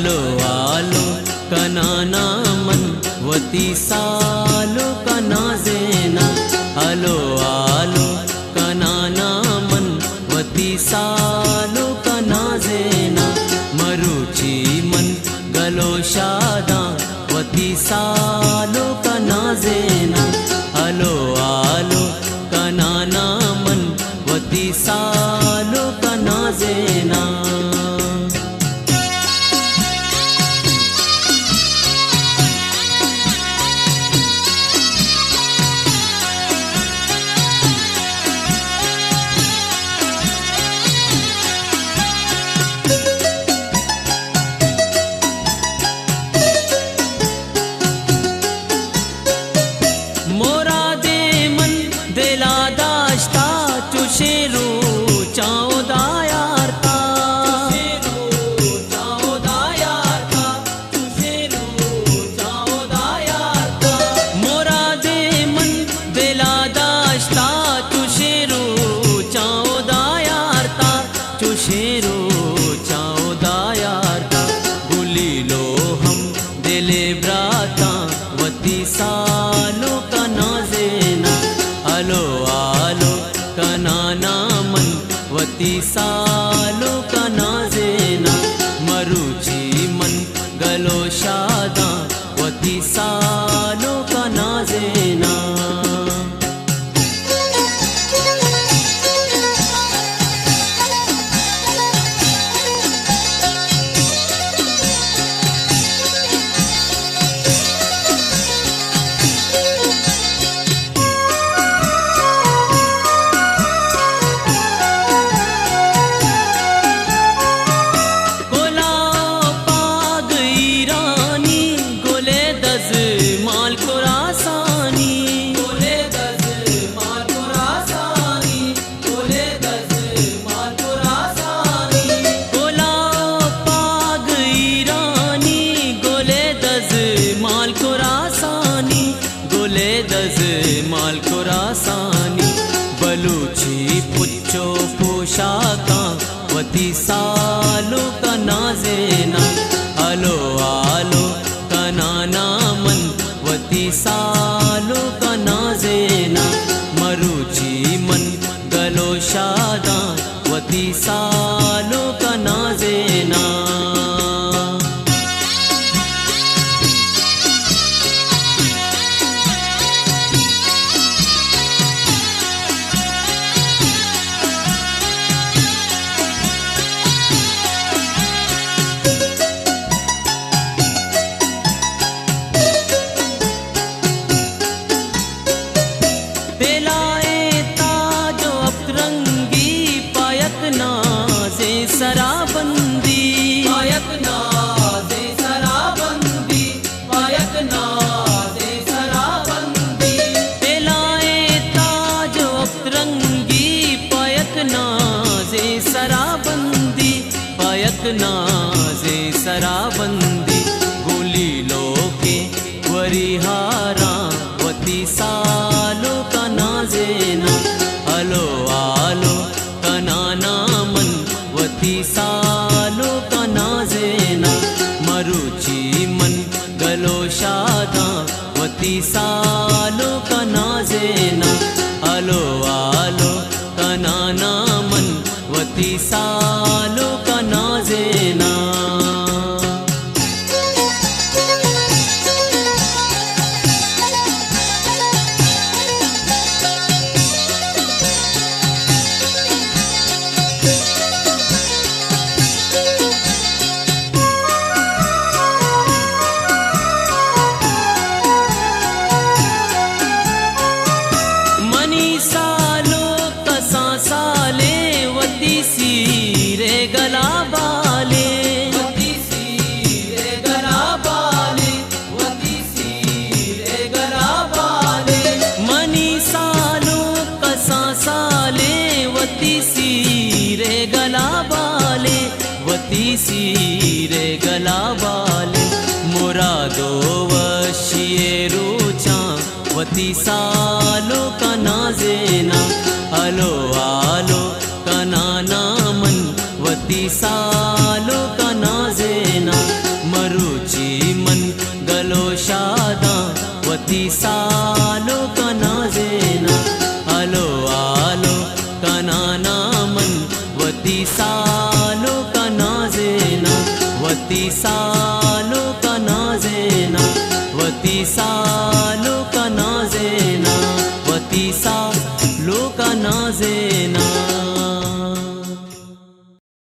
अलो आलो कनाना मन वती सालो कना जेना अलो आलो कनाना मन वती सालो कना जेना मरुची मन गलो शादा वती सालो कना जेना अलो आलो कनाना मन वती सालो कना जेना चुशेरू चाओ दायारता चाओ दायारता चुशेरू चाओ दायारता मोरा दे मन दिला दाश्ता चुशेरू चाओ दायारता चुशेरू चाओ दायारता गुली लो हम दिले ब्राता वती सालो कना जेना अलो आलो कनाना मन वती सालो कना जेना मरुची मन गलो शादा वती सालो कना जेना माल खुरासानी बलूची पुच्चो पोशाका वती सालो कना जेना अलो आलो कनाना मन वती सालो कना जेना मरुची मन गलो शादा वती सालो कना जेना सराबंदी पायक नाज़े सराबंदी पायक नाज़े सराबंदी पेलाए ताज अफरंगी पायक नाज़े सराबंदी पायक नाज़े सराबंदी गोली लोके वरिहारा वती सालो कना जेना अलो आलो कनाना मन वती सालो कना जेना मरुची मन गलो शादा वती सालो कना जेना अलो आलो कनाना मन वती सालो कना जेना गला बाले वती सीरे गला बाले वती सीरे गला बाले मनी सालो कसा साले वती सीरे गला बाले वती सीरे गला बाले मुरादो वशिए रुचा वती सालो कना जेना अलो आलो कनाना मन वती सालो कना जेना चलो शादा वती सालो कना जेना आलो आलो कना नामन वती सालो कना जेना वती सालो कना जेना वती सा